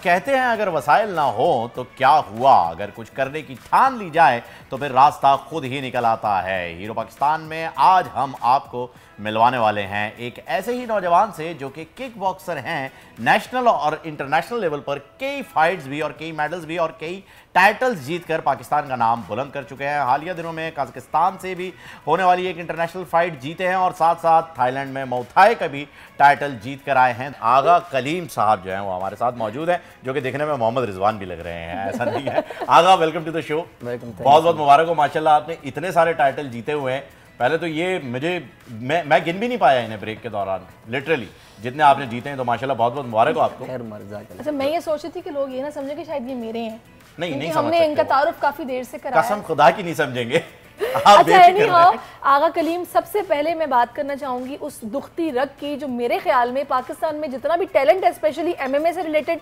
कहते हैं अगर वसाइल ना हो तो क्या हुआ, अगर कुछ करने की ठान ली जाए तो फिर रास्ता खुद ही निकल आता है। हीरो पाकिस्तान में आज हम आपको मिलवाने वाले हैं एक ऐसे ही नौजवान से जो कि किक बॉक्सर हैं, नेशनल और इंटरनेशनल लेवल पर कई फाइट्स भी और कई मेडल्स भी और कई टाइटल्स जीतकर पाकिस्तान का नाम बुलंद कर चुके हैं। हालिया दिनों में कजाकिस्तान से भी होने वाली एक इंटरनेशनल फाइट जीते हैं और साथ साथ थाईलैंड में मुथाई का भी टाइटल जीत कर आए हैं। आगा कलीम साहब जो हैं वो हमारे साथ मौजूद हैं, जो कि देखने में मोहम्मद रिजवान भी लग रहे हैं, ऐसा नहीं है। आगा, वेलकम टू द शो। बहुत बहुत मुबारक हो, माशाल्लाह आपने इतने सारे टाइटल जीते हुए हैं। पहले तो ये मैं गिन भी नहीं पाया इन्हें ब्रेक के दौरान, लिटरली जितने आपने जीते हैं, तो माशाल्लाह बहुत बहुत मुबारक हो आपको। अच्छा, मैं ये सोच रही थी कि लोग ये ना समझे कि शायद ये मेरे हैं। नहीं हमने इनका तारुफ काफी देर से कराया, कसम खुदा की नहीं समझेंगे। अच्छा नहीं हाँ, आगा कलीम, सबसे पहले मैं बात करना चाहूंगी उस दुखती रग की जो मेरे ख्याल में पाकिस्तान में जितना भी टैलेंट है, स्पेशली MMA से रिलेटेड,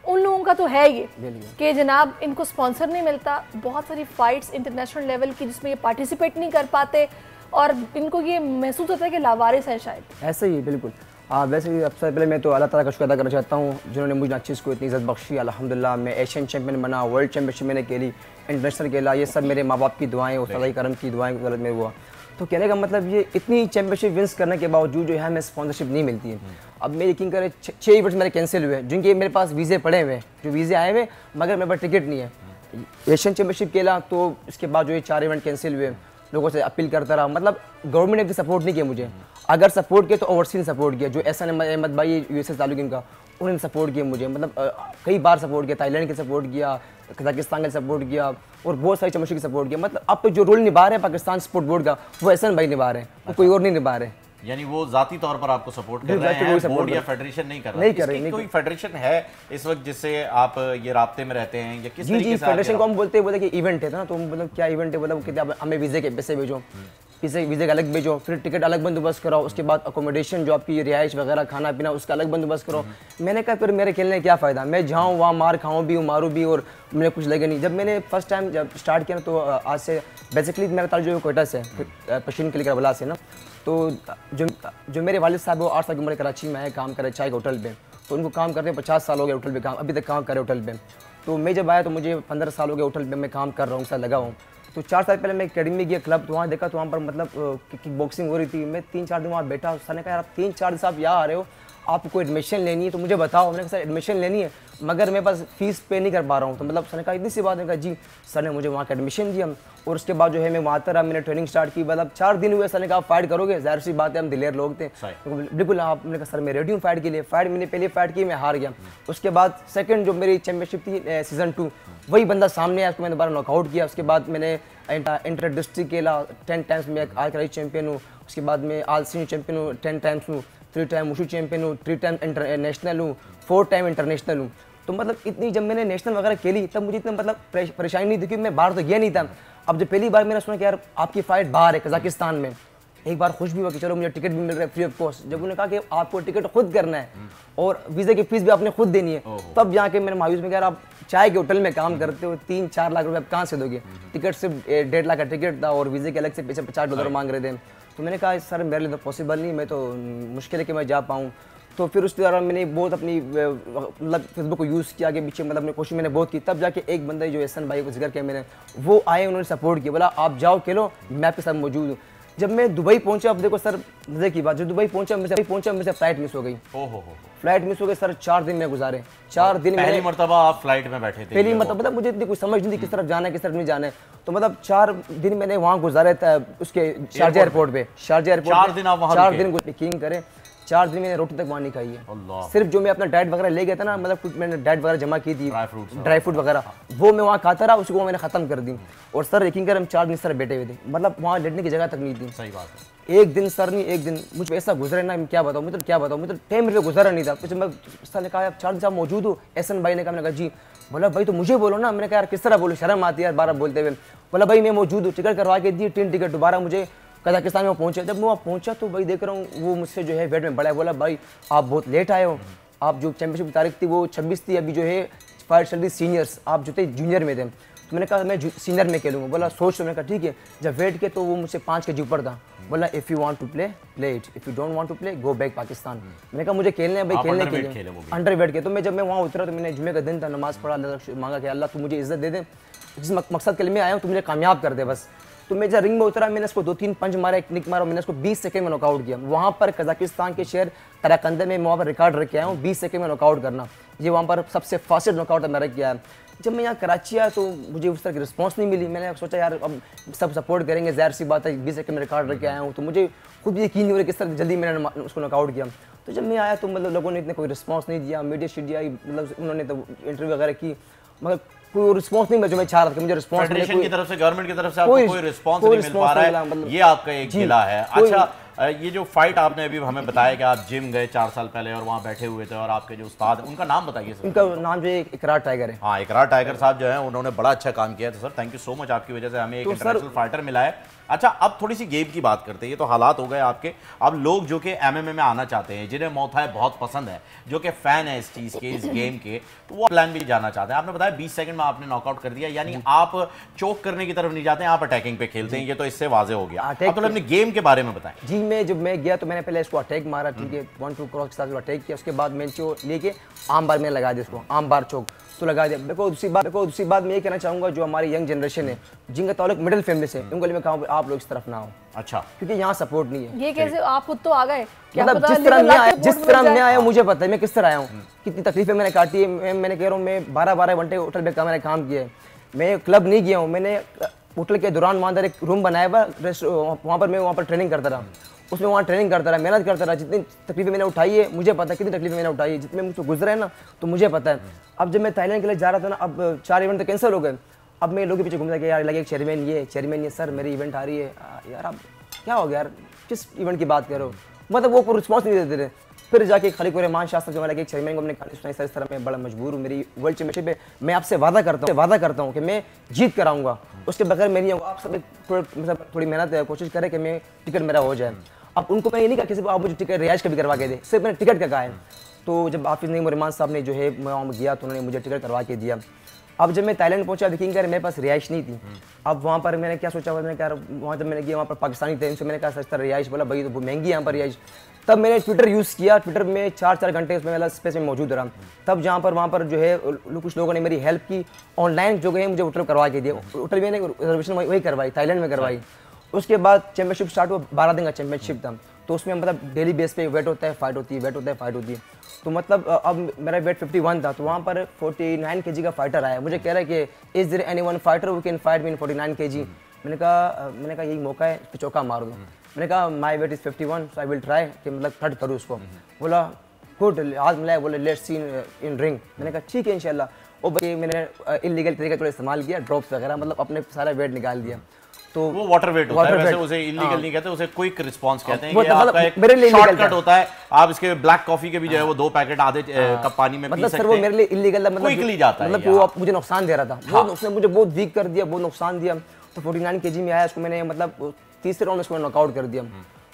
उन लोगों का तो है ये कि जनाब इनको स्पॉन्सर नहीं मिलता। बहुत सारी फाइट्स इंटरनेशनल लेवल की जिसमें ये पार्टिसिपेट नहीं कर पाते और इनको ये महसूस होता है कि लावारिस है शायद। ऐसे ही बिल्कुल। वैसे भी सबसे पहले मैं तो अल्लाह ताला का शुक्र अदा करना चाहता हूँ जिन्होंने मुझे अच्छी को इतनी इज़्ज़त बख्शी। अल्हम्दुलिल्लाह मैं एशियन चैंपियन बना, वर्ल्ड चैंपियनशिप मैंने खेली, इंटरनेशनल खेला। ये सब मेरे माँ बाप की दुआएं और खुदा करम की दुआएं गलत में हुआ। तो कहने का मतलब ये इतनी चैंपियनशिप विंस करने के बावजूद जो है हमें स्पॉन्सरशिप नहीं मिलती है। अब मैं यकीन करें 6 इवेंट्स मेरे कैंसिल हुए, जिनके मेरे पास वीज़े पड़े हुए, जो वीज़े आए हुए मगर मेरे पास टिकट नहीं है। एशियन चैंपियनशिप खेला तो इसके बाद जो ये 4 इवेंट कैंसिल हुए, लोगों से अपील करता रहा। मतलब गवर्नमेंट ने भी सपोर्ट नहीं किया मुझे। अगर सपोर्ट किया तो ओवरसीज ने सपोर्ट किया, जो एहसन अहमद भाई यूएसए ताल्लुक इनका, उन्होंने सपोर्ट किया मुझे। मतलब कई बार सपोर्ट किया, थाईलैंड के सपोर्ट किया, कजाकिस्तान का सपोर्ट किया और बहुत सारी चैंपियनशिप की सपोर्ट किया। मतलब अब तो जो रोल निभा रहे हैं पाकिस्तान स्पोर्ट बोर्ड का, वो एहसन भाई निभा रहे हैं, वो कोई और नहीं निभा रहे। यानी वो जाती तौर पर आपको सपोर्ट कर रहे हैं, बोर्ड या फेडरेशन नहीं कर रहा है? कोई फेडरेशन है इस वक्त जिससे आप ये राब्ते में रहते हैं या किस तरीके से? फेडरेशन को हम बोलते कि इवेंट है ना, तो मतलब क्या इवेंट है, मतलब हमें वीज़े के पैसे भेजो, वीज़े का अलग भेजो, फिर टिकट अलग बंदोबस्त कराओ, उसके बाद अकोमोडेशन जो आपकी रिहाइश वगैरह खाना पीना उसका अलग बंदोबस्त करो। मैंने कहा फिर मेरे खेलने क्या फ़ायदा, मैं जाऊँ वहाँ मार खाऊँ भी मारूँ भी और मुझे कुछ लगे नहीं। जब मैंने फर्स्ट टाइम जब स्टार्ट किया ना, तो आज से बेसिकली मेरा ताल्लुक जो कोयटा से पश्चिम के लिए से ना, तो जो मेरे वालिद साहब वो 8 साल की उम्र कराची में आए, काम करे चाय के होटल पे, तो उनको काम करते 50 साल हो गए होटल पे, काम अभी तक काम करे होटल पे। तो मैं जब आया तो मुझे 15 साल हो गए होटल पे मैं काम कर रहा हूँ, सर लगा हूँ। तो 4 साल पहले मैं अकेडमी गया क्लब, तो वहाँ देखा तो वहाँ पर मतलब किक बॉक्सिंग हो रही थी। मैं 3-4 दिन वहाँ बैठा, सर ने कहा यार आप 3-4 दिन आप यहाँ आ रहे हो, आपको एडमिशन लेनी है तो मुझे बताओ। मैंने कहा सर एडमिशन लेनी है मगर मेरे पास फीस पे नहीं कर पा रहा हूँ। तो मतलब सर ने कहा इतनी सी बात है, कहा जी। सर ने मुझे वहाँ का एडमिशन दिया और उसके बाद जो है मैं वहाँ आता रहा, मैंने ट्रेनिंग स्टार्ट की। मतलब 4 दिन हुए, सर ने कहा आप फाइट करोगे, जाहिर सी बात है हम दिलेर लोग थे, बिल्कुल। आपने कहा सर मैं रेडी हूँ फाइट के लिए। फाइट मैंने पहले फाइट की, मैं हार गया। उसके बाद सेकंड जो मेरी चैंपियनशिप थी सीजन 2, वही बंदा सामने आया, उसको मैंने दोबारा नॉकआउट किया। उसके बाद मैंने इंटर डिस्ट्रिक्ट खेला 10 टाइम्स, मैं आल कराची चैंपियन हूँ। उसके बाद मैं आल सीनियर चैंपियन हूँ 10 टाइम्स हूँ, 3 टाइम वुशु चैंपियन हूँ, 3 टाइम नेशनल हूँ, 4 टाइम इंटरनेशनल हूँ। तो मतलब इतनी जब मैंने नेशनल वगैरह खेली तब मुझे इतना मतलब परेशानी नहीं थी, क्योंकि मैं बाहर तो गया नहीं था। अब जब पहली बार मैंने सुना कि यार आपकी फ़ाइट बाहर है कजाकिस्तान में, एक बार खुश भी हुआ कि चलो मुझे टिकट भी मिल रहा है फ्री ऑफ कॉस्ट। जब उन्होंने कहा कि आपको टिकट खुद करना है और वीज़े की फीस भी आपने खुद देनी है, तब जाके मैंने मायूस में कहा यार आप चाय के होटल में काम करते हो, 3-4 लाख रुपये आप कहाँ से दोगे? टिकट सिर्फ 1.5 लाख का टिकट था और वीज़े के अलग से पैसे $50 मांग रहे थे। तो मैंने कहा सर मेरे लिए तो पॉसिबल नहीं, मैं तो मुश्किल है कि मैं जा पाऊँ। तो फिर उस दौरान मैंने बहुत अपनी मतलब फेसबुक को यूज़ किया, आगे पीछे मतलब अपनी कोशिश मैंने बहुत की। तब जाके एक बंदा जो एहसन भाई को जिक्र किया मैंने, वो आए, उन्होंने सपोर्ट किया, बोला आप जाओ खेलो, मैं आपके साथ मौजूद हूँ। जब मैं दुबई पहुंचा, अब देखो सर मजे की बात, जब दुबई पहुंचा मुझे फ्लाइट मिस हो गई। फ्लाइट मिस हो गई सर, 4 दिन में गुजारे। 4 दिन पहली मरतबा आप फ्लाइट में बैठे थे? पहली मतलब मुझे इतनी कुछ समझ नहीं थी किस तरफ जाना है किस तरफ नहीं जाना है। तो मतलब 4 दिन मैंने वहाँ गुजारे था उसके शारजा एयरपोर्ट पे। 4 दिन बुकिंग करें, 4 दिन मैंने रोटी तक वहाँ नहीं खाई है। सिर्फ जो मैं अपना डाइट वगैरह ले गया था ना, मतलब कुछ मैंने डाइट वगैरह जमा की थी, ड्राई फ्रूट वगैरह, वो मैं वहाँ खाता रहा, उसको मैंने ख़त्म कर दी। और सर यकीन कर हम 4 दिन सर बैठे हुए थे, मतलब वहाँ लेटने की जगह तक नहीं थी। सही बात है। एक दिन सर नहीं, एक दिन मुझ पर ऐसा गुजरे ना, क्या बताऊँ, मतलब क्या बताऊँ, मतलब टाइम मेरे गुजरा नहीं था। फिर मैं सर ने कहा 4 दिन से आप मौजूद हो? एहसन भाई ने कहा, मैंने कहा जी। बोला भाई तो मुझे बोलो ना। मैंने कहा यार किस तरह बोलो, शर्म आती है यार 12 बोलते हुए। बोला भाई मैं मौजूद हूँ, टिकट करवा के दी, 3 टिकट। दोबारा मुझे कजाकिस्तान में पहुंचे, जब मैं वहाँ पहुंचा तो भाई देख रहा हूँ वो मुझसे जो है वेट में बड़ा है। बोला भाई आप बहुत लेट आए हो, आप जो चैंपियनशिप की तारीख थी वो 26 थी, अभी जो है फाइट चल रही सीनियर्स, आप जो थे जूनियर में थे। तो मैंने कहा मैं सीनियर में खेलूंगा। बोला सोच। तो मैंने कहा ठीक है। जब वेट किया तो वो मुझसे 5 kg ऊपर था। बोला if you want to play play it, if you don't want to play go back Pakistan. मैंने कहा मुझे खेलने है भाई, खेलने के लिए अंडर वेट के। तो मैं जब मैं वहाँ उतरा तो मैंने जुमे का दिन था, नमाज़ पढ़ा, अल्लाह से मांगा कि अल्लाह तू मुझे इज्जत दे दे, जिस मकसद के लिए मैं आया हूँ तू मुझे कामयाब कर दे बस। तो मैं जब रिंग में उतरा मैंने इसको 2-3 पंच मारा, एक निक मारा, मैंने इसको 20 सेकंड में नॉकआउट किया। वहाँ पर कजाकिस्तान के शहर तराकंदे में वहाँ पर रिकॉर्ड रख के आया हूँ 20 सेकंड में नॉकआउट करना। ये वहाँ पर सबसे फास्टेस्ट नॉकआउट मैंने किया है। जब मैं यहाँ कराची आया तो मुझे उस तरह की रिस्पॉन्स नहीं मिली। मैंने सोचा यार अब सब सपोर्ट करेंगे, ज़ाहिर सी बात है 20 सेकंड में रिकॉर्ड रख के आया हूँ, तो मुझे खुद यकीन नहीं हो रहा किस तरह जल्दी मैंने उसको नॉकआउट किया। तो जब मैं आया तो मतलब लोगों ने इतने कोई रिस्पॉन्स नहीं दिया, मीडिया शीडिया मतलब उन्होंने तो इंटरव्यू वगैरह की, मगर कोई रिस्पॉन्स नहीं मिला जो मैं चाह रहा था कि मुझे रिस्पॉन्स मिले। फेडरेशन की तरफ से, गवर्नमेंट की तरफ से आपको कोई रिस्पॉन्स नहीं मिल पा रहा है, ये आपका एक गिला है। अच्छा, ये जो फाइट आपने अभी हमें बताया कि आप जिम गए 4 साल पहले और वहाँ बैठे हुए थे और आपके जो उस्ताद हैं उनका नाम बताइए सर। उनका नाम जो है इकरार टाइगर है। हाँ, इकरार टाइगर साहब जो है उन्होंने बड़ा अच्छा काम किया था sir, thank you so much, आपकी वजह से हमें एक इंटरनेशनल फाइटर मिला है। अच्छा, अब थोड़ी सी गेम की बात करते हैं। ये तो हालात हो गए आपके, अब लोग जो कि एमएमए में आना चाहते हैं, जिन्हें मौथाई बहुत पसंद है, जो कि फैन है इस चीज़ के, इस गेम के, तो वो प्लान भी जाना चाहते हैं। आपने बताया 20 सेकंड में आपने नॉकआउट कर दिया, यानी आप चोक करने की तरफ नहीं जाते हैं, आप अटैकिंग पे खेलते हैं, ये तो इससे वाजे हो गया। अब तो अपने गेम के बारे में बताएं। जी, मैं जब मैं गया तो मैंने पहले इसको अटैक मारा, ठीक है, 1-2 क्रॉस के साथ अटैक किया, उसके बाद मैंने जो लेके आम बार मैंने लगा दिया इसको, आम बार चोक तो लगा दिया। देखो दूसरी बात मैं ये कहना चाहूँगा, जो हमारी यंग जनरेशन है जिनका ताल्लुक मिडिल फैमिली से, उनको मैं कहूँ आप लोग इस तरफ ना हो। अच्छा, क्योंकि यहाँ सपोर्ट नहीं है। ये कैसे आप खुद तो आ गए, मतलब जिस तरह मैं आया मुझे पता है मैं किस तरह आया हूँ, कितनी तकलीफें मैंने काटी है। मैंने कह रहा हूँ मैं 12-12 घंटे होटल पे मैंने काम किया है। मैं क्लब नहीं गया हूँ, मैंने होटल के दौरान वहाँ अंदर एक रूम बनाया हुआ, वहाँ पर मैं वहाँ पर ट्रेनिंग करता रहा, उसमें वहाँ ट्रेनिंग करता रहा, मेहनत करता रहा। जितनी तकलीफें मैंने उठाई है मुझे पता है, कितनी तकलीफें मैंने उठाई है, जितने मुझसे गुजरे हैं ना तो मुझे पता है। अब जब मैं थाईलैंड के लिए जा रहा था ना, अब 4 इवेंट तो कैंसिल हो गए। अब मैं लोगों के पीछे घूमता कि यार लगे चेयरमैन ये सर मेरी इवेंट आ रही है यार, अब क्या हो गया यार, किस इवेंट की बात करो, मतलब वो कोई रिस्पॉन्स नहीं देते थे। फिर जाके खलीक रहमान शास्त्र जो लगे चेयरमैन को हमने कहानी सुनाई, सर इस तरह मैं बड़ा मजबूर हूँ, मेरी वर्ल्ड चैंपियनशिप है, मैं आपसे वादा करता हूँ कि मैं जीत कर आऊँगा, उसके बगैर मेरी आप सब मतलब थोड़ी मेहनत कोशिश करें कि मैं टिकट मेरा हो जाए। अब उनको मैं ये नहीं कहा किसी आप मुझे टिकट रिहाइश का भी करवा के दे, सिर्फ मैंने टिकट का कहा है। तो जब हाफिज़ नईम रहमान साहब ने जो है मैं वहाँ गया तो उन्होंने मुझे टिकट करवा के दिया। अब जब मैं थाईलैंड पहुंचा देखेंगे मेरे पास रिहाइश नहीं थी। अब वहाँ पर मैंने क्या सोचा, मैंने कहा वहाँ जब मैंने गया वहाँ पर पाकिस्तानी थे, उनसे मैंने कहा सस्ता रिहाइश, बोला भाई तो महंगी है यहाँ पर रिहाइश। तब मैंने ट्विटर यूज़ किया, ट्विटर में 4-4 घंटे उसमें वाला स्पेस में मौजूद रहा। तब जहाँ पर वहाँ पर जो है कुछ लोगों ने मेरी हेल्प की, ऑनलाइन जो है मुझे होटल करवा के दिया, होटल मैंने रिजर्वेशन वही करवाई, थाईलैंड में करवाई। उसके बाद चैंपियनशिप स्टार्ट हुआ, 12 दिन का चैंपियनशिप था, तो उसमें मतलब डेली बेस पे वेट होता है, फाइट होती है, वेट होता है, फाइट होती है। तो मतलब अब मेरा वेट 51 था, तो वहाँ पर 49 kg का फाइटर आया, मुझे कह रहा है कि is there anyone fighter who can fight me in 49 kg। मैंने कहा यही मौका है तो चौका मार दो। मैंने कहा my weight is 51 so I will try कि मतलब थर्ड करूँ उसको। बोला गुड, आज मिला है, बोले लेट्स सी इन रिंग। मैंने कहा ठीक है इंशाल्लाह। और भाई मैंने इलीगल तरीके थोड़ा इस्तेमाल किया, ड्रॉप्स वगैरह, मतलब अपने सारा वेट निकाल दिया। तो वो वाटर वेट होता है, वैसे उसे इलीगल नहीं कहते, उसे क्विक रिस्पांस कहते हैं। ये आपका एक शॉर्टकट होता है, आप इसके ब्लैक कॉफी के भी जो है वो 2 पैकेट आधे कप पानी में पी सकते हैं। सर वो मेरे लिए इलीगल है, क्विकली जाता है, मतलब वो मुझे नुकसान दे रहा था, उसने मुझे बहुत वीक कर दिया, बहुत नुकसान दिया। तो 49 kg में आया, उसको मैंने मतलब तीसरे राउंड में उसको नॉकआउट कर दिया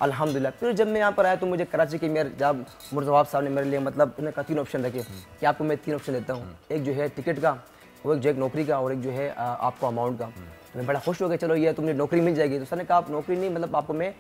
अल्हम्दुलिल्लाह। फिर जब मैं यहाँ पर आया तो मुझे कराची के मेरे जब मुर्तज़ा साहब ने मेरे लिए मतलब उन्होंने कहा 3 ऑप्शन रखे कि आपको मैं 3 ऑप्शन देता हूँ, एक जो है टिकट का, वो एक जो एक नौकरी का, और एक जो है आपको अमाउंट का। तो मैं बड़ा खुश हो गया, चलो ये तुमने नौकरी मिल जाएगी। तो सर ने कहा आप नौकरी नहीं, मतलब आपको मैं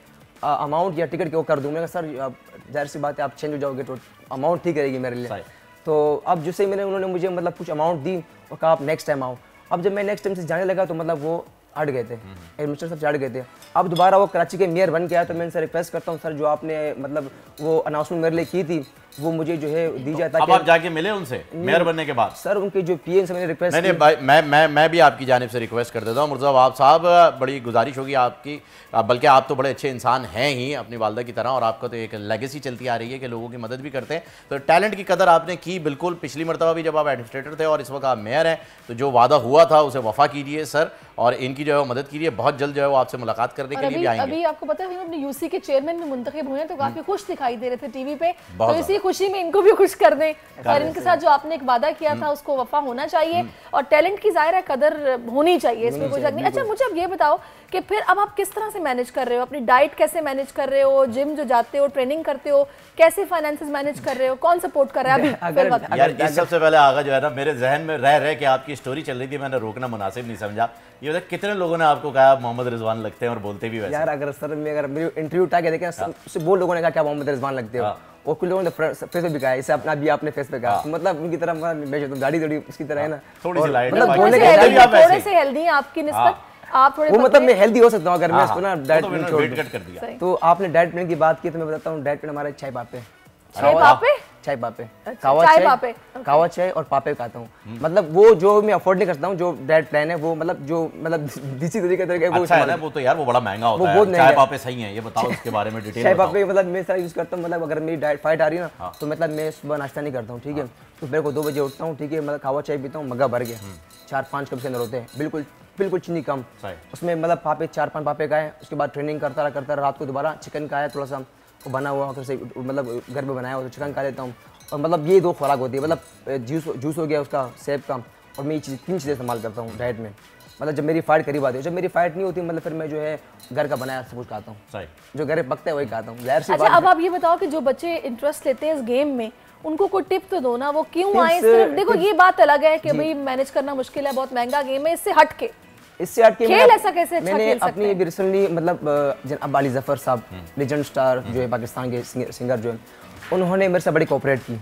अमाउंट या टिकट को कर दूँ। मैंने कहा सर जाहिर सी बात है आप चेंज हो जाओगे तो अमाउंट ठीक रहेगी मेरे लिए। तो अब जैसे मैंने उन्होंने मुझे मतलब कुछ अमाउंट दी और कहा आप नेक्स्ट टाइम आओ। अब जब मैं नेक्स्ट टाइम से जाने लगा तो मतलब वो हट गए थे, एडमिनिस्ट्रेटर साहब से हट गए थे। अब दोबारा वो कराची के मेयर बन के आया, तो मैं इनसे रिक्वेस्ट करता हूँ सर जो आपने मतलब वो अनाउंसमेंट मेरे लिए की थी वो मुझे जो है दी जाए। अब आप जाके मिले उनसे मेयर बनने के बाद? सर उनके जो पीएम से मैंने रिक्वेस्ट नहीं भाई, मैं भी आपकी जानिब से रिक्वेस्ट कर देता हूँ मुर्तज़ा साहब, बड़ी गुजारिश होगी आपकी, बल्कि आप तो बड़े अच्छे इंसान हैं ही अपनी वालदा की तरह, और आपका तो एक लेगेसी चलती आ रही है कि लोगों की मदद भी करते हैं। तो टैलेंट की कदर आपने की बिल्कुल, पिछली मरतबा भी जब आप एडमिनिस्ट्रेटर थे और इस वक्त आप मेयर हैं, तो जो वादा हुआ था उसे वफा कीजिए सर, और इनकी जो है मदद कीजिए। बहुत जल्द जो है वो आपसे मुलाकात करने के लिए भी आएंगे। अभी आपको पता है अपने यूसी के चेयरमैन में मुंतखब हुए हैं, तो काफी खुश दिखाई दे रहे थे टीवी पे, तो इसी खुशी में इनको भी खुश कर दें और इनके साथ जो आपने एक वादा किया था उसको वफा होना चाहिए और टैलेंट की जाहिर है कदर होनी चाहिए, इसमें कोई शक नहीं। अच्छा मुझे अब ये बताओ कि फिर अब आप किस तरह से मैनेज कर रहे हो, अपनी डाइट कैसे मैनेज कर रहे हो, जिम जो जाते हो, ट्रेनिंग करते हो, कैसे फाइनेंसेस मैनेज कर रहे हो, कौन सपोर्ट कर रहा है अभी? यार इस सबसे पहले आगा जो है ना मेरे जहन में रह रहे कि आपकी स्टोरी चल रही थी, मैंने रोकना मुनासिब नहीं समझा। ये बता कितने लोगों ने आपको कहा मोहम्मद रिजवान लगते हैं और बोलते भी वैसे? यार अगर सर मैं अगर मेरी इंटरव्यू उठा के देखें उससे बहुत लोगों ने कहा क्या मोहम्मद रिजवान लगते हो, और कुछ लोगों ने फेस पे भी कहा, इसे अपना भी आपने फेस पे कहा, मतलब उनकी तरह दाढ़ी थोड़ी उसकी तरह है ना, थोड़ी सी लाइट मतलब थोड़े से हेल्दी हैं आपकी निस्बत, आप थोड़े वो मतलब मैं हेल्दी हो सकता हूँ अगर मैं इसको ना डाइट प्लान छोड़ वेट कट कर दिया। तो आपने डाइट प्लान की बात की तो मैं बताता हूँ डाइट प्लान हमारे चाय पापे कावा चाय और पापे खाता हूँ, मतलब वो जो मैं अफोर्ड नहीं करता हूँ, जो डाइट प्लान है वो मतलब देसी तरीके वो अच्छा है ना, वो तो यार वो बड़ा महंगा होता है। चाय पापे सही है, ये बताओ इसके बारे में डिटेल। चाय पापे मतलब मैं सारा यूज करता हूँ, मतलब अगर मेरी डाइट फाइट आ रही है ना तो मतलब मैं सुबह नाश्ता नहीं करता हूँ, ठीक है, तो मेरे को 2 बजे उठता हूँ, ठीक है, मतलब कावा चाय पीता हूँ, मग्गा भर के 4-5 कप के अंदर होते हैं, बिल्कुल चीनी कम, उसमें मतलब पापे 4-5 पापे का है, उसके बाद ट्रेनिंग करता रहा रात को दोबारा चिकन का है थोड़ा सा वो बना हुआ अगर से मतलब घर में बनाया हो तो चिकन खा लेता हूँ, और मतलब ये 2 खुराक होती है, मतलब जूस हो गया उसका सेब का, और मैं ये 3 चीज़ें इस्तेमाल करता हूँ डाइट में। मतलब जब मेरी फाइट करीब आती है, जब मेरी फाइट नहीं होती मतलब फिर मैं जो है घर का बनाया सब कुछ खाता हूँ, जो घर पकता है वही खाता हूँ। अच्छा अब आप ये बताओ कि जो बच्चे इंटरेस्ट लेते हैं इस गेम में उनको कोई टिप तो दो ना, वो क्यों आए? सिर्फ देखो ये बात अलग है कि भाई मैनेज करना मुश्किल है, बहुत महंगा गेम है, इससे हट के खेल ऐसा कैसे अच्छा मैंने खेल सकते अपनी हैं? रिसेंटली मतलब जनाब अली जफर साहब लेजेंड स्टार जो है पाकिस्तान के सिंगर जो है, उन्होंने मेरे से बड़ी कोऑपरेट की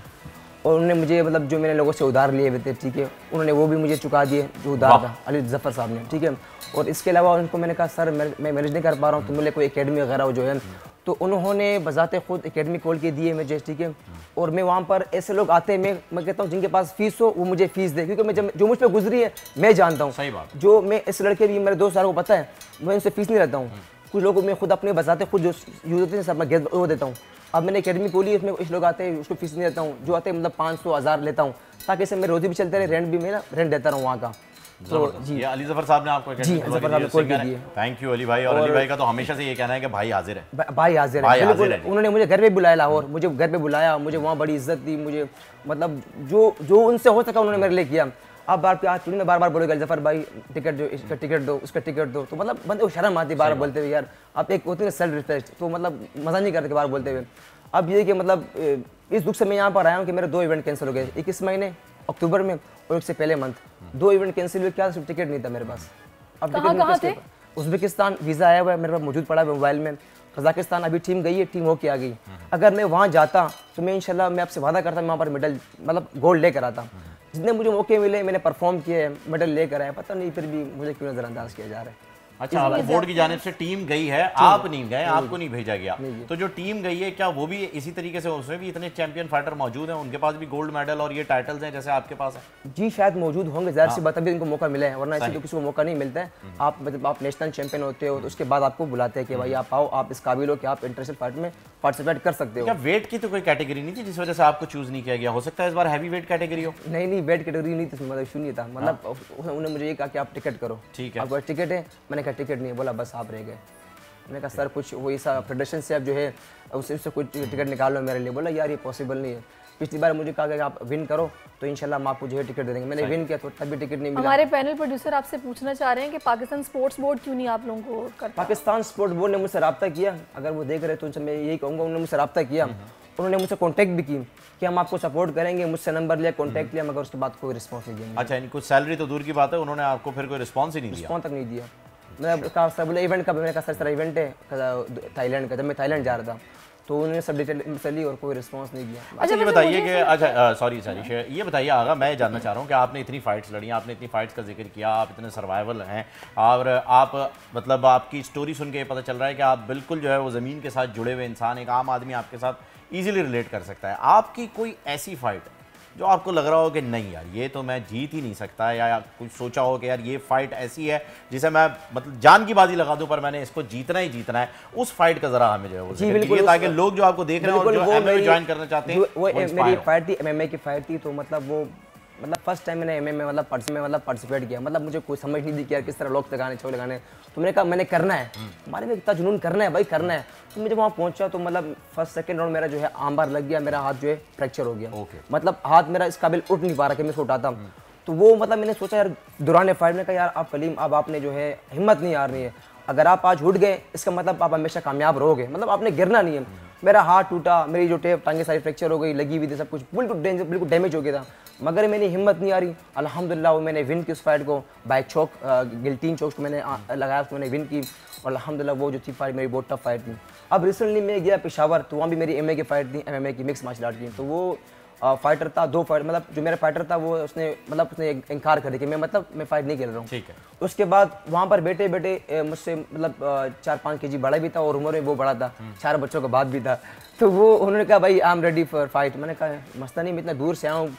और उन्होंने मुझे मतलब जो मैंने लोगों से उधार लिए हुए थे, ठीक है, उन्होंने वो भी मुझे चुका दिए जो उधार था, अली जफर साहब ने, ठीक है। और इसके अलावा उनको मैंने कहा सर मैं मैनेज नहीं कर पा रहा हूँ, तो मुझे कोई एकेडमी वगैरह जो है, तो उन्होंने बजाते खुद एकेडमी खोल के दिए मुझे, ठीक है। और मैं वहाँ पर ऐसे लोग आते हैं, मैं कहता हूँ जिनके पास फीस हो वो मुझे फीस दे, क्योंकि मैं जो मुझ पर गुजरी है मैं जानता हूँ। सही बात। जो मैं इस लड़के भी मेरे 2 साल को पता है, मैं उनसे फीस नहीं लेता हूँ। कुछ लोगों को मैं खुद अपने बजाते खुद जो यूज होते हैं सब मैं वो देता हूँ। अब मैंने एकेडमी खोली, इसमें कुछ लोग आते हैं उसको फीस नहीं देता हूँ, जो आते हैं मतलब 500-1000 लेता हूँ, ताकि इससे मेरी रोजी भी चलते रहे, रेंट भी मैं ना रेंट देता रहूँ वहाँ का। तो जी अली जफर साहब ने आपको थैंक यू अली भाई। और अली भाई का तो हमेशा से ये कहना है कि भाई हाजिर है, भाई हाजिर है, बिल्कुल। उन्होंने मुझे घर पे बुलाया लाहौर, मुझे घर पे बुलाया, मुझे वहाँ बड़ी इज्जत दी, मुझे मतलब जो उनसे हो सका उन्होंने मेरे लिए किया। अब बार बार बोलेगा जफर भाई टिकट दो, इसका टिकट दो, उसका टिकट दो, तो मतलब बंदे को शर्म आती है बार बोलते हुए, यार आप एक होती है सेल्फ रिस्पेक्ट, तो मतलब मज़ा नहीं करते बार बोलते हुए। अब ये कि मतलब इस दुख से मैं यहाँ पर आया हूँ कि मेरे 2 इवेंट कैंसिल हो गए, 21 महीने अक्टूबर में और एक से पहले मंथ 2 इवेंट कैंसिल हुए। क्या सिर्फ टिकट नहीं था मेरे पास। अब कहाँ थे? उज़्बेकिस्तान वीज़ा आया हुआ है मेरे पास, मौजूद पड़ा है मोबाइल में। कजाकिस्तान अभी टीम गई है, टीम होके आ गई। अगर मैं वहाँ जाता तो मैं इंशाल्लाह मैं आपसे वादा करता मैं वहाँ पर मेडल मतलब गोल्ड लेकर आता। जितने मुझे मौके मिले मैंने परफॉर्म किए, मेडल लेकर आया, पता नहीं फिर भी मुझे क्यों नज़रअंदाज किया जा रहा है। अच्छा आपको बोर्ड की जानिब से टीम गई है, आप नहीं गए, आपको नहीं भेजा गया, तो जो टीम गई है क्या वो भी इसी तरीके से, उसमें भी इतने चैंपियन फाइटर मौजूद हैं, उनके पास भी गोल्ड मेडल और ये टाइटल्स हैं जैसे आपके पास है? जी शायद मौजूद होंगे, जाहिर सी बात, अभी इनको मौका मिला है, वरना ऐसे तो किसी को मौका नहीं मिलता है। आप मतलब आप नेशनल चैंपियन होते हो तो उसके बाद आपको बुलाते हैं कि भाई आप आओ, आप इस काबिल हो कि आप इंटरनेशनल फाइट में पार्टिसिपेट कर सकते हो। क्या वेट की तो कोई कैटेगरी नहीं थी जिस वजह से आपको चूज नहीं किया गया? हो सकता है इस बार हैवी वेट कैटेगरी हो। नहीं वेट कैटेगरी नहीं थी, मतलब इशू नहीं था, मतलब उन्होंने मुझे ये कहा कि आप टिकट करो, ठीक है, आपका टिकट है। मैंने कहा टिकट नहीं है, बोला बस आप रह गए। मैंने कहा सर कुछ वो ऐसा फेडरेशन से अब जो है उससे कुछ टिकट निकालो मेरे लिए। बोला यार ये पॉसिबल नहीं है, पिछली बार मुझे कहा कि आप विन करो तो इंशाल्लाह हम आपको जो है टिकट दे देंगे। मैंने विन किया तो तब भी टिकट नहीं मिला। हमारे पैनल प्रोड्यूसर आपसे पूछना चाह रहे हैं कि पाकिस्तान स्पोर्ट्स बोर्ड क्यों नहीं आप लोगों को करता? पाकिस्तान स्पोर्ट्स बोर्ड ने मुझसे रब्ता किया, अगर वो देख रहे तो उनसे मैं यही कहूँगा, उन्होंने मुझसे रब्ता किया, उन्होंने मुझसे कॉन्टैक्ट भी की कि हम आपको सपोर्ट करेंगे, मुझसे नंबर लिया, कॉन्टैक्ट लिया, मगर उसके बाद कोई रिस्पॉन्स नहीं दिया। अच्छा कुछ सैलरी तो दूर की बात है, उन्होंने आपको फिर कोई रिस्पॉन्स ही नहीं दिया? रिस्पॉन्स तक नहीं दिया। मैं कहा सर बोले इवेंट का, मैंने कहा सर इवेंट है थाईलैंड का, जब मैं थाईलैंड जा रहा था तो उन्होंने सब डिटेल ली और कोई रिस्पांस नहीं दिया। अच्छा ये बताइए कि अच्छा सॉरी ये बताइए आगा, मैं जानना चाह रहा हूँ कि आपने इतनी फाइट्स लड़ी, आपने इतनी फाइट्स का जिक्र किया, आप इतने सर्वाइवल हैं और आप मतलब आपकी स्टोरी सुन के पता चल रहा है कि आप बिल्कुल जो है वो ज़मीन के साथ जुड़े हुए इंसान, एक आम आदमी आपके साथ ईजिली रिलेट कर सकता है। आपकी कोई ऐसी फाइट जो आपको लग रहा हो कि नहीं यार ये तो मैं जीत ही नहीं सकता, या कुछ सोचा हो कि यार ये फाइट ऐसी है जिसे मैं मतलब जान की बाजी लगा दूं पर मैंने इसको जीतना ही जीतना है, उस फाइट का जरा हमें जो है वो जिक्र कीजिए ताकि लोग जो आपको देख रहे हैं और जो एमएमए ज्वाइन करना चाहते हैं वो मेरी फाइट थी, एमएमए की फाइट थी, तो मतलब वो मतलब फर्स्ट टाइम मैंने एमएमए में पार्टिसिपेट किया, मतलब मुझे कोई समझ नहीं थी कि यार किस तरह लोग लगाने चौक लगाने। तो मैंने कहा मैंने करना है, हमारे में इतना जुनून करना है भाई, करना है। तो मुझे वहाँ पहुँचा तो मतलब फर्स्ट सेकंड राउंड मेरा जो है आर्म बार लग गया, मेरा हाथ जो है फ्रैक्चर हो गया। मतलब हाथ मेरा इस काबिल उठ नहीं पा रहा कि मैं इसको उठाता। तो वो मतलब मैंने सोचा यार दौरान फाइट में कहा यार आप कलीम अब आपने जो है हिम्मत नहीं हारनी है, अगर आप आज उठ गए इसका मतलब आप हमेशा कामयाब रहोगे, मतलब आपने गिरना नहीं है। मेरा हाथ टूटा, मेरी जो टेप टांगे सारी फ्रैक्चर हो गई, लगी हुई थी सब कुछ, बिल्कुल डैमेज हो गया था, मगर मेरी हिम्मत नहीं आ रही। अल्हम्दुलिल्लाह वो मैंने विन की उस फाइट को बाय चौक, गिल्टीन चौक को मैंने लगाया, उसको मैंने विन की और अल्हम्दुलिल्लाह वो जो थी फाइट मेरी बहुत टफ फाइट थी। अब रिसेंटली मैं गया पेशावर, तो वहाँ भी मेरी एमए की फाइट थी, एमएमए की मिक्स मार्शल आर्ट की। तो वो फाइटर था, 2 फाइट, मतलब जो मेरा फाइटर था वो उसने इनकार कर दिया कि मैं फाइट नहीं खेल रहा हूँ। ठीक है। उसके बाद वहाँ पर बैठे मुझसे मतलब 4-5 केजी बड़ा भी था और उम्र में वो बड़ा था, 4 बच्चों का बाप भी था। तो वो उन्होंने कहा भाई I am ready for fight. मैंने कहा मसला नहीं, मैं इतना दूर से आया हूँ,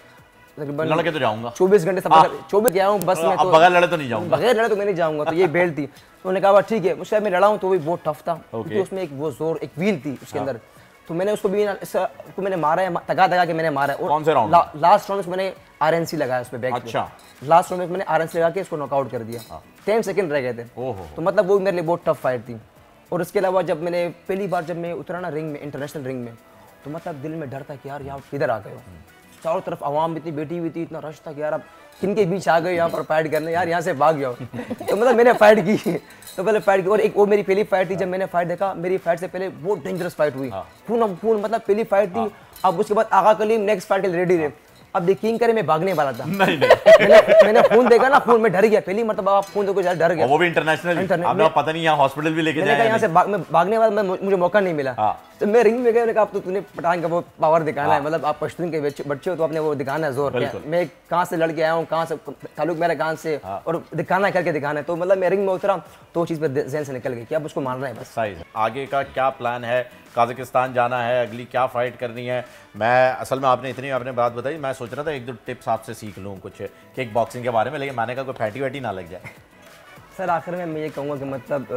लड़के तो जाऊंगा 24 घंटे सब 24 गया हूँ बस में, तो बगैर लड़े तो नहीं जाऊंगा, बगैर लड़े तो मैं नहीं जाऊंगा। तो ये बेल्ट थी, तो उन्होंने कहा ठीक है। मुझसे मैं लड़ा हूँ तो भी बहुत टफ था, क्योंकि उसमें एक वो जोर, एक व्हील थी उसके अंदर। तो मैंने उसको भी उसको मैंने मारा है, तगा के मैंने मारा है। कौन से राउंड? लास्ट राउंड में मैंने आरएनसी लगाया उस पे बैक। अच्छा। लास्ट राउंड में मैंने आरएनसी लगा के इसको नॉकआउट कर दिया, 10 सेकंड रह गए थे। तो मतलब वो मेरे लिए बहुत टफ फाइट थी। और उसके अलावा जब मैंने पहली बार जब मैं उतरा ना रिंग में, इंटरनेशनल रिंग में, तो मतलब दिल में डर था कि यार यहाँ किधर आ गए हो, चारों तरफ आवाम इतनी बैठी हुई थी, इतना रश था कि यार अब किनके बीच आ गए यहाँ पर फाइट करने, यार यहाँ से भाग जाओ। तो मतलब मैंने फाइट की, तो पहले फाइट की। और एक वो मेरी पहली फाइट थी, जब मैंने फाइट देखा, मेरी फाइट से पहले बहुत डेंजरस फाइट हुई, खून मतलब पहली फाइट थी। अब उसके बाद आगा कलीम नेक्स्ट फाइट के लिए रेडी रहे। अब यकीन करें मैं भागने वाला था, नहीं मैंने खून देखा ना, खून में डर गया, पहली मतलब आप खून देखो डर गया, वो भी इंटरनेशनल, आपने पता नहीं यहाँ हॉस्पिटल भी लेके जाए, यहाँ से मैं भागने वाला, मुझे मौका नहीं मिला। तो मैं रिंग में गया, कहा अब तो तूने पठान का वो पावर दिखाना है, मतलब आप पश्तून के बच्चे हो तो आपने वो दिखाना है जोर, मैं कहाँ से लड़के आया हूँ, कहाँ से ताल्लुक मेरा कहाँ से, और दिखाना करके दिखाना है। तो मतलब मैं रिंग में उतरा तो चीज़ पर जहन से निकल गई कि अब उसको मारना है बस। सही है। आगे का क्या प्लान है? काज़ाकिस्तान जाना है, अगली क्या फाइट करनी है? मैं असल में आपने बात बताई, मैं सोच रहा था 1-2 टिप्स आपसे सीख लूँ कुछ किक बॉक्सिंग के बारे में, लेकिन मैंने कहा कोई फैटी वैटी ना लग जाए। सर आखिर में मैं ये कहूँगा कि मतलब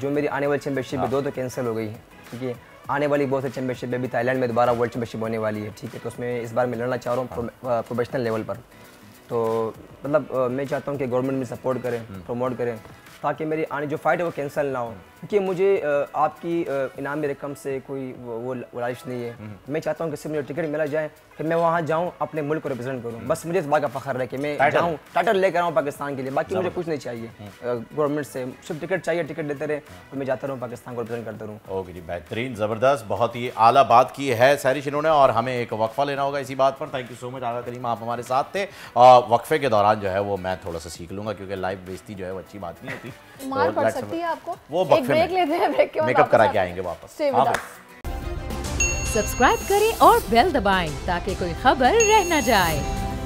जो मेरी आने वाली चैंपियनशिप है 2 तो कैंसिल हो गई है, क्योंकि आने वाली बहुत सी चैंपियनशिप है, अभी थाईलैंड में दोबारा वर्ल्ड चैंपियनशिप होने वाली है, ठीक है। तो उसमें इस बार मैं लड़ना चाह रहा हूँ प्रोफेशनल लेवल पर। तो मतलब मैं चाहता हूँ कि गवर्नमेंट में सपोर्ट करें, प्रमोट करें, ताकि मेरी आने जो फाइट है वो कैंसिल ना हो, क्योंकि मुझे आपकी इनामी रकम से कोई वो लालच नहीं है। मैं चाहता हूँ कि सिर्फ मुझे टिकट मिला जाए कि मैं वहाँ जाऊँ, अपने मुल्क को रिप्रेजेंट करूँ, बस मुझे इस बात का फख्र है कि मैं जाऊँ, टाइटल लेकर आऊँ पाकिस्तान के लिए, बाकी मुझे कुछ नहीं चाहिए गवर्नमेंट से, सिर्फ टिकट चाहिए, टिकट देते रहे तो मैं जाता रहूँ, पाकिस्तान को रिप्रेजेंट करता रहूँ। ओके जी, बेहतरीन, ज़बरदस्त, बहुत ही आला बात की है सैरिश इन्होंने, और हमें एक वक्फा लेना होगा इसी बात पर। थैंक यू सो मच आगा करीम, आप हमारे साथ थे। वक्फे के दौरान जो है वो मैं थोड़ा सा सीख लूँगा, क्योंकि लाइव बेइज्जती जो है वो अच्छी बात नहीं होती, मार पड़ सकती है आपको। वो एक ब्रेक लेते हैं, ब्रेक के बाद मेकअप करा के आएंगे वापस। सब्सक्राइब करें और बेल दबाएं ताकि कोई खबर रह न जाए।